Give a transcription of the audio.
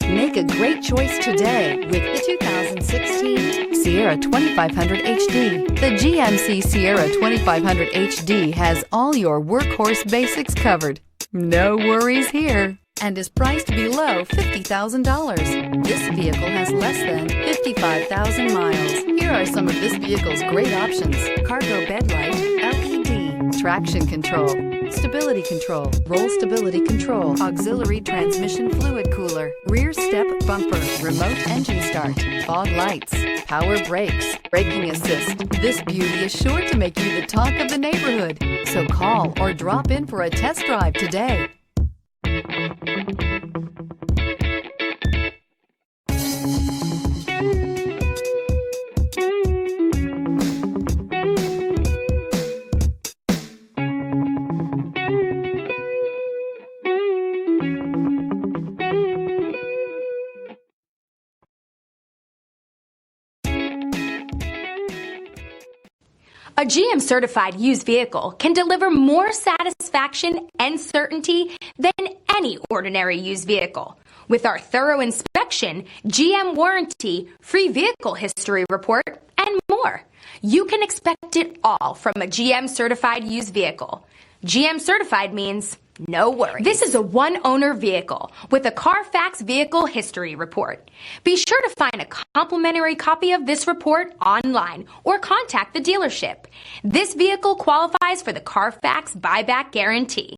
Make a great choice today with the 2016 Sierra 2500 HD. The GMC Sierra 2500 HD has all your workhorse basics covered. No worries here, and is priced below $50,000. This vehicle has less than 55,000 miles. Here are some of this vehicle's great options: cargo bed light, LED, traction control, stability control, roll stability control, auxiliary transmission fluid cooler, rear step bumper, remote engine start, fog lights, power brakes, braking assist. This beauty is sure to make you the talk of the neighborhood. So call or drop in for a test drive today. A GM certified used vehicle can deliver more satisfaction and certainty than any ordinary used vehicle. With our thorough inspection, GM warranty, free vehicle history report, and more, you can expect it all from a GM certified used vehicle. GM certified means no worries. This is a one-owner vehicle with a Carfax vehicle history report. Be sure to find a complimentary copy of this report online or contact the dealership. This vehicle qualifies for the Carfax buyback guarantee.